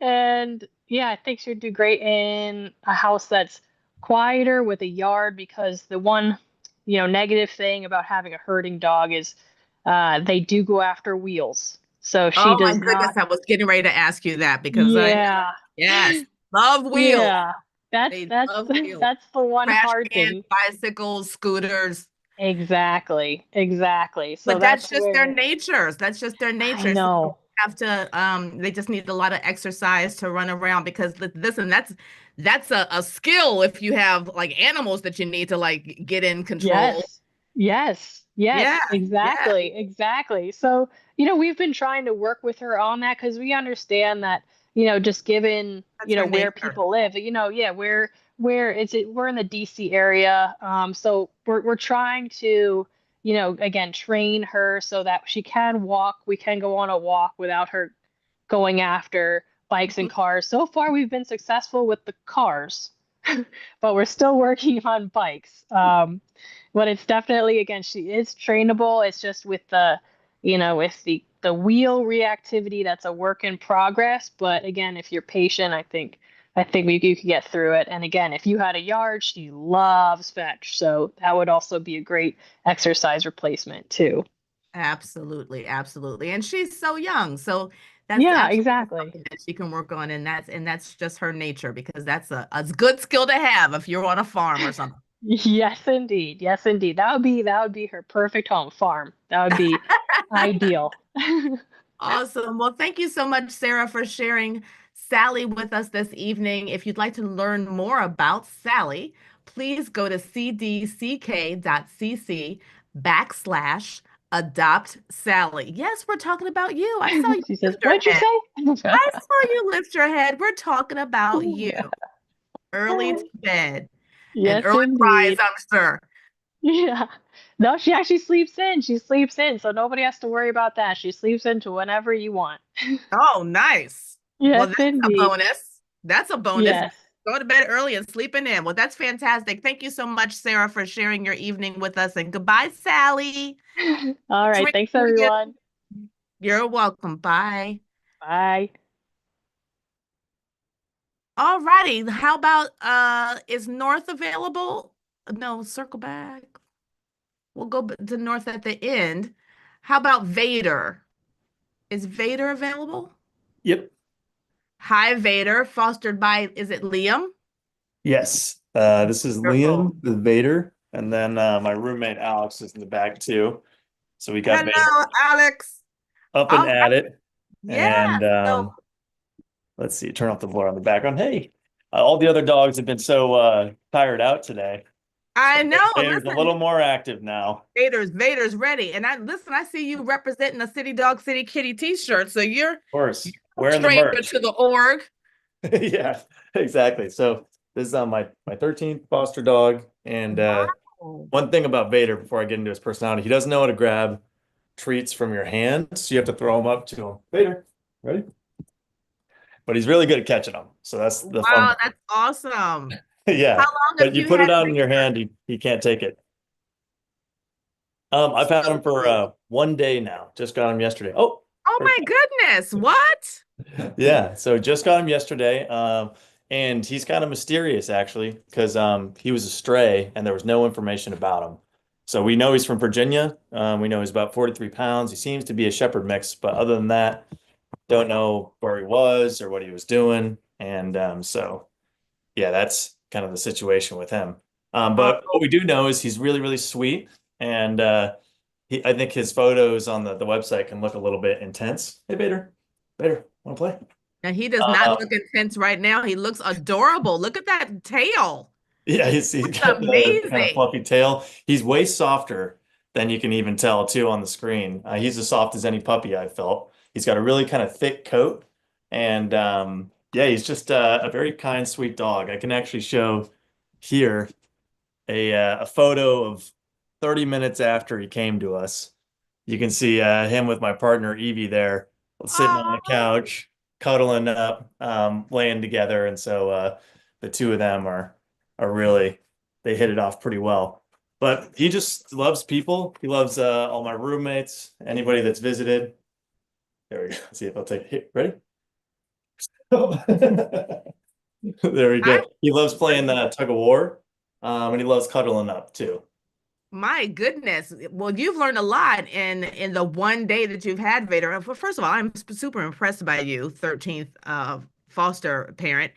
And yeah, I think she'd do great in a house that's quieter with a yard because the one, negative thing about having a herding dog is they do go after wheels. So she Oh my does goodness, not. I was getting ready to ask you that because Yeah. yes, love wheels. Yeah. That's They that's love wheels. that's the one Trash hard cans, thing. bicycles, scooters. Exactly. So But that's that's just their where natures. That's just their I nature. So you know. have to they just need a lot of exercise to run around because listen, that's a skill if you have like animals that you need to like get in control. Yes. Yes. Yeah, Yes. yeah, Exactly. Exactly. So, we've been trying to work with her on that because we understand that, just given, that's her where nature. people live, yeah, we're in the DC area. So we're trying to, again, train her so that she can walk. We can go on a walk without her going after bikes and cars. So far, we've been successful with the cars, but we're still working on bikes. But it's definitely, again, she is trainable. It's just with with the wheel reactivity, that's a work in progress. But again, if you're patient, I think you could get through it. And again, if you had a yard, she loves fetch, so that would also be a great exercise replacement too. Absolutely, absolutely. And she's so young. So that's Yeah, absolutely exactly. something that she can work on. And that's just her nature because that's a good skill to have if you're on a farm or something. Yes, indeed. Yes, indeed. That would be her perfect home farm. That would be ideal. Awesome. Well, thank you so much, Sarah, for sharing Sally with us this evening. If you'd like to learn more about Sally, please go to cdck.cc/adopt Sally. Yes, we're talking about you. I saw you She says, lift your "What'd you head. say?" I saw you lift your head. We're talking about you. Early to bed and Yes, early rise, indeed. I'm sure. Yeah. No, she actually sleeps in. She sleeps in, so nobody has to worry about that. She sleeps into whenever you want. Oh, nice. Well, Yes, that's a indeed. bonus. That's a bonus. Yes. Go to bed early and sleeping in. Well, that's fantastic. Thank you so much, Sarah, for sharing your evening with us. And goodbye, Sally. All right. Drink Thanks, for you. everyone. You're welcome. Bye. Bye. All righty. How about is North available? No, circle back. We'll go to North at the end. How about Vader? Is Vader available? Yep. Hi, Vader, fostered by, is it Liam? Yes. This is Wonderful. Liam, the Vader, and then my roommate Alex is in the back too. So we got Vader Hello, Alex. up All and right. at it. Yeah. And So let's see, turn off the blur on the background. Hey, all the other dogs have been so tired out today. I So know. Vader's a Listen, little more active now. Vader's ready. And I see you representing a City Dog City Kitty t-shirt. So you're Of course, a wearing the stranger merch. to the org. Yeah, exactly. So this is my 13th foster dog. And Wow. one thing about Vader, before I get into his personality, he doesn't know how to grab treats from your hand, so you have to throw them up to him. Vader, ready? But he's really good at catching them, so that's the fun. Wow, that's awesome. Yeah, How long but have you you put had it out in your Vader? hand, he can't take it. I've had him for 1 day now. Just got him yesterday. Oh, Oh my goodness. What? yeah. So just got him yesterday. And he's kind of mysterious actually, because he was a stray and there was no information about him. So we know he's from Virginia. We know he's about 43 pounds. He seems to be a shepherd mix, but other than that, don't know where he was or what he was doing. And so yeah, that's kind of the situation with him. But what we do know is he's really, really sweet. And I think his photos on the website can look a little bit intense. Hey, Vader, Vader, want to play? And he does not look intense right now. He looks adorable. Look at that tail. Yeah, he's got the kind of Amazing. fluffy tail. He's way softer than you can even tell too on the screen. He's as soft as any puppy I've felt. He's got a really kind of thick coat, and yeah, he's just a very kind, sweet dog. I can actually show here a photo of 30 minutes after he came to us. You can see him with my partner Evie there, sitting on the Oh, couch, cuddling up, laying together, and so the two of them are really they hit it off pretty well. But he just loves people. He loves all my roommates, anybody that's visited. There we go. See if I'll take it. Ready? There we go. He loves playing tug of war, and he loves cuddling up too. my goodness. Well, you've learned a lot in the 1 day that you've had Vader. Well, first of all, I'm super impressed by you, 13th foster parent.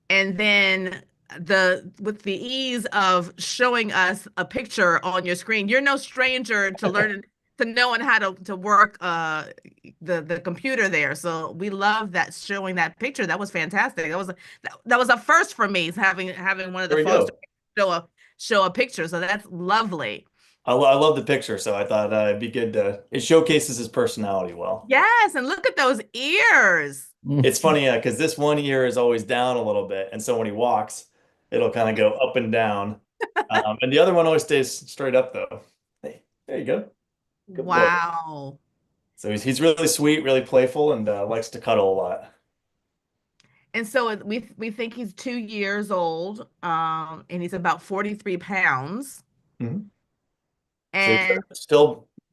And then the with the ease of showing us a picture on your screen, you're no stranger to learning to knowing how to work the computer there. So we love that showing that picture. That was fantastic. That was a first for me, having one of the There we foster go. show a picture. So that's lovely. I love the picture, so I thought it'd be good to. It showcases his personality well. Yes, and look at those ears. It's funny, because this one ear is always down a little bit, and so when he walks, it'll kind of go up and down, and the other one always stays straight up though. Hey, there you go. Good boy. Wow. So he's really sweet, really playful, and likes to cuddle a lot. And so we think he's 2 years old, and he's about 43 pounds. Mhm. So And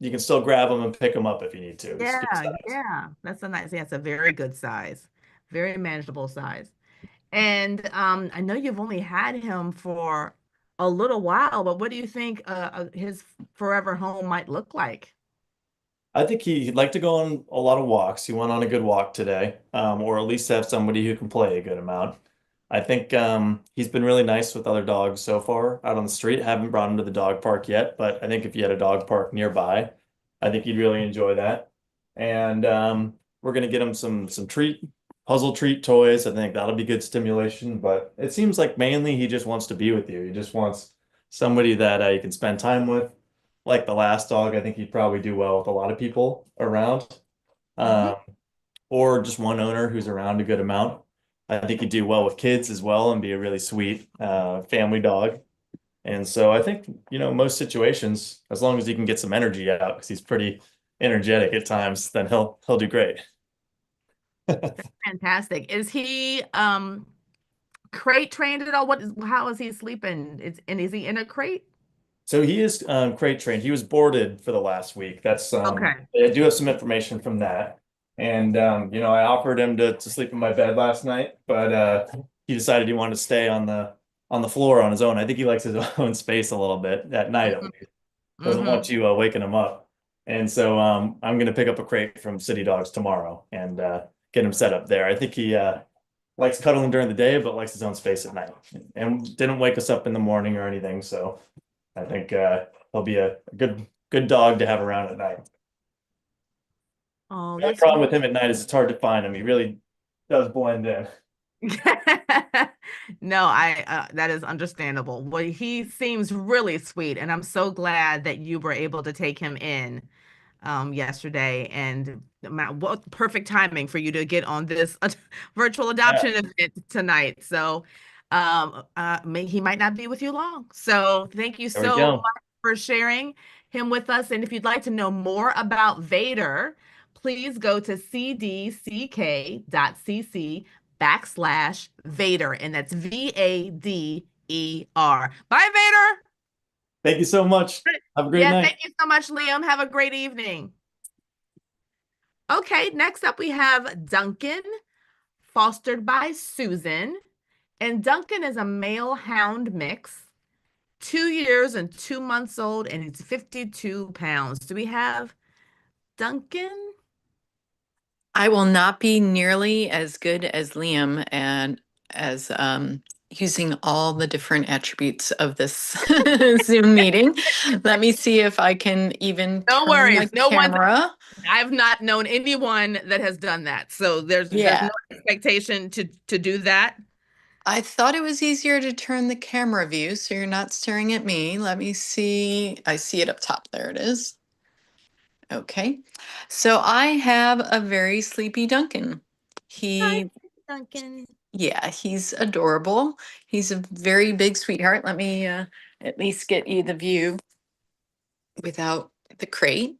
you can still grab him and pick him up if you need to. He's good yeah, size. yeah, that's a very good size, very manageable size. And I know you've only had him for a little while, but what do you think his forever home might look like? I think he'd like to go on a lot of walks. He went on a good walk today, or at least have somebody who can play a good amount. I think he's been really nice with other dogs so far out on the street. Haven't brought him to the dog park yet, but I think if you had a dog park nearby, I think he'd really enjoy that. And we're gonna get him some puzzle treat toys. I think that'll be good stimulation. But it seems like mainly he just wants to be with you. He just wants somebody that you can spend time with. Like the last dog, I think he'd probably do well with a lot of people around. Mhm. Um, or just one owner who's around a good amount. I think he'd do well with kids as well and be a really sweet family dog. And so I think, most situations, as long as he can get some energy out, because he's pretty energetic at times, then he'll do great. Fantastic. Is he crate trained at all? How is he sleeping? Is he in a crate? So he is crate trained. He was boarded for the last week. That's Okay. I do have some information from that. And I offered him to sleep in my bed last night, but he decided he wanted to stay on the floor on his own. I think he likes his own space a little bit at night at least. Doesn't want you waking him up. And so I'm gonna pick up a crate from City Dogs tomorrow and get him set up there. I think he likes cuddling during the day, but likes his own space at night. And didn't wake us up in the morning or anything. So I think he'll be a good dog to have around at night. Oh, The only that's problem with him at night is it's hard to find him. He really does blend in. No, I that is understandable. Well, he seems really sweet, and I'm so glad that you were able to take him in yesterday. And what perfect timing for you to get on this virtual adoption event tonight. So he might not be with you long. So thank you There we so go. much for sharing him with us. And if you'd like to know more about Vader, please go to cdck.cc/Vader, and that's Vader. Bye, Vader. Thank you so much. Have a great Yeah, night. thank you so much, Liam. Have a great evening. Okay, next up we have Duncan, fostered by Susan. And Duncan is a male hound mix, 2 years and 2 months old, and he's 52 pounds. Do we have Duncan? I will not be nearly as good as Liam and as using all the different attributes of this Zoom meeting. Let me see if I can even No turn worries. the No one. camera. I've not known anyone that has done that. So there's no expectation to do that. I thought it was easier to turn the camera view so you're not staring at me. Let me see. I see it up top. There it is. Okay. So I have a very sleepy Duncan. Hi, Duncan. Yeah, he's adorable. He's a very big sweetheart. Let me at least get you the view without the crate.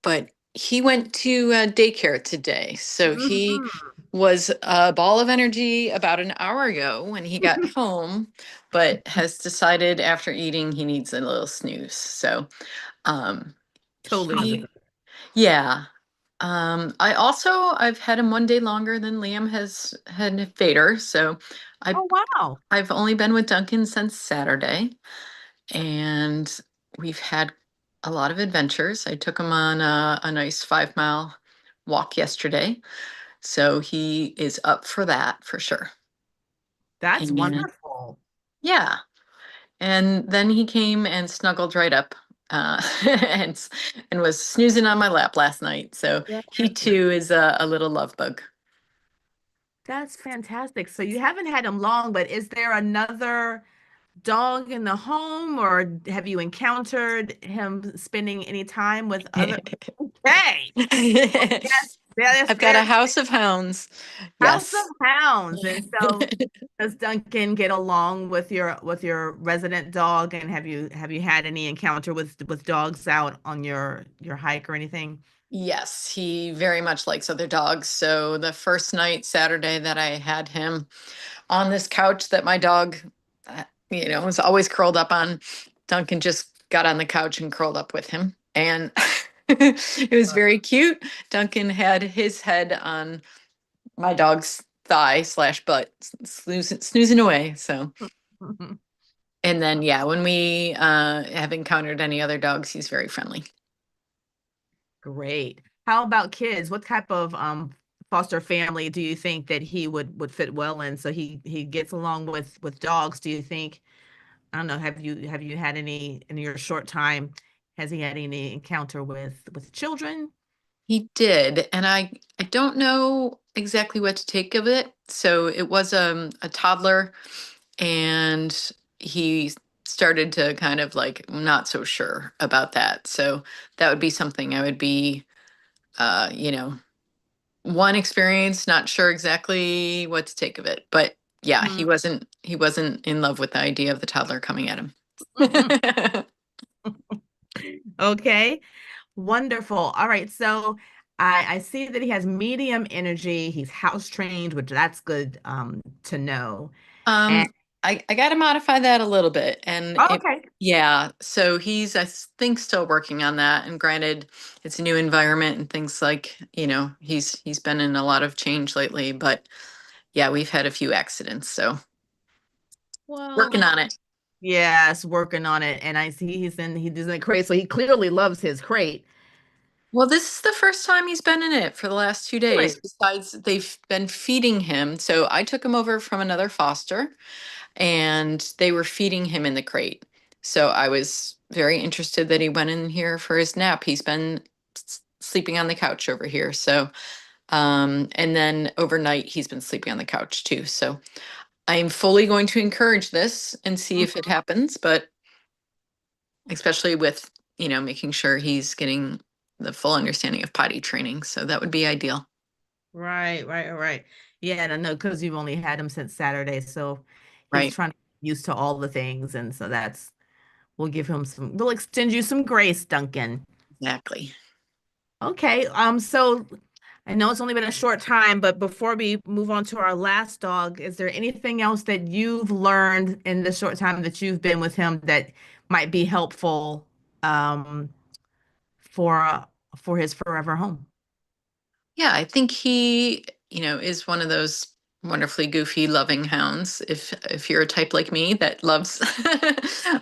But he went to daycare today. So he was a ball of energy about an hour ago when he got home, but has decided after eating he needs a little snooze. So Totally. yeah. I've had him one day longer than Liam has had Vader. So Oh, wow. I've only been with Duncan since Saturday, and we've had a lot of adventures. I took him on a nice 5 mile walk yesterday. So he is up for that for sure. That's And wonderful. yeah. And then he came and snuggled right up and was snoozing on my lap last night. So he too is a little love bug. That's fantastic. So you haven't had him long, but is there another dog in the home, or have you encountered him spending any time with other? Okay. I've got a house of hounds. House Yes. of hounds. And so does Duncan get along with your resident dog? And have you had any encounter with dogs out on your hike or anything? Yes, he very much likes other dogs. So the first night, Saturday, that I had him on this couch that my dog, was always curled up on, Duncan just got on the couch and curled up with him. And it was very cute. Duncan had his head on my dog's thigh/butt, snoozing away. So, and then, yeah, when we have encountered any other dogs, he's very friendly. Great. How about kids? What type of foster family do you think that he would fit well in? So he gets along with dogs. Do you think? I don't know. Have you had any in your short time? Has he had any encounter with children? He did, and I don't know exactly what to take of it. So it was a toddler, and he started to kind of like not so sure about that. So that would be something I would be, one experience, not sure exactly what to take of it. But yeah, he wasn't in love with the idea of the toddler coming at him. Okay, wonderful. All right, so I see that he has medium energy. He's house trained, which that's good to know. And I got to modify that a little bit, and okay. Yeah, so he's I think still working on that. And granted, it's a new environment and things like, he's been in a lot of change lately, but yeah, we've had a few accidents, so Well, working on it. yes, working on it. And I see he's in the crate, so he clearly loves his crate. Well, this is the first time he's been in it for the last 2 days. Really? Besides, they've been feeding him. So I took him over from another foster and they were feeding him in the crate. So I was very interested that he went in here for his nap. He's been sleeping on the couch over here. So, and then overnight he's been sleeping on the couch too. So I'm fully going to encourage this and see if it happens, but especially with, making sure he's getting the full understanding of potty training. So that would be ideal. Right. Yeah, and I know because you've only had him since Saturday, so he's Right. trying to get used to all the things, and so we'll extend you some grace, Duncan. Exactly. Okay, so I know it's only been a short time, but before we move on to our last dog, is there anything else that you've learned in the short time that you've been with him that might be helpful um, for for his forever home? Yeah, I think he, is one of those wonderfully goofy, loving hounds. If you're a type like me that loves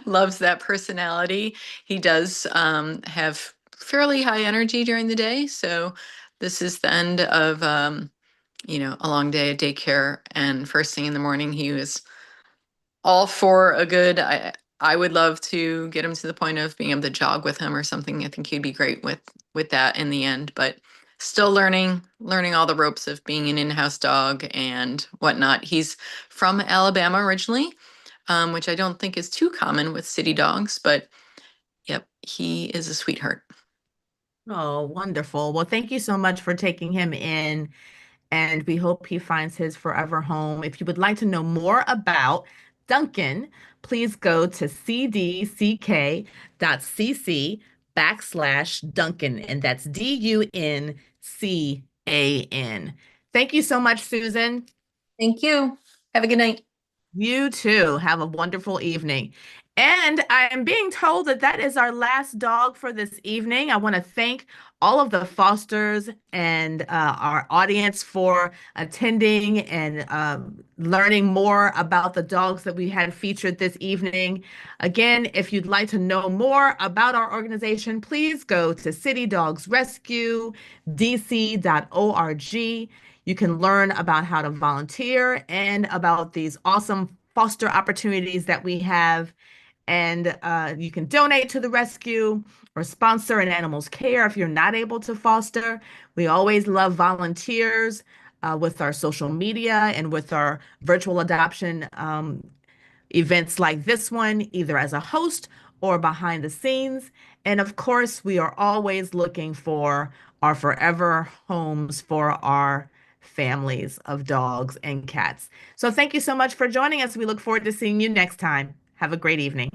loves that personality, he does have fairly high energy during the day. So this is the end of a long day at daycare, and first thing in the morning, he was all for a good. I would love to get him to the point of being able to jog with him or something. I think he'd be great with that in the end, but still learning all the ropes of being an in-house dog and whatnot. He's from Alabama originally, which I don't think is too common with city dogs, but yep, he is a sweetheart. Oh, wonderful. Well, thank you so much for taking him in, and we hope he finds his forever home. If you would like to know more about Duncan, please go to cdck.cc/Duncan, and that's Duncan. Thank you so much, Susan. Thank you. Have a good night. You too. Have a wonderful evening. And I am being told that that is our last dog for this evening. I want to thank all of the fosters and our audience for attending and learning more about the dogs that we had featured this evening. Again, if you'd like to know more about our organization, please go to citydogsrescuedc.org. You can learn about how to volunteer and about these awesome foster opportunities that we have. And you can donate to the rescue or sponsor an animal's care if you're not able to foster. We always love volunteers with our social media and with our virtual adoption events like this one, either as a host or behind the scenes. And of course, we are always looking for our forever homes for our families of dogs and cats. So thank you so much for joining us. We look forward to seeing you next time. Have a great evening.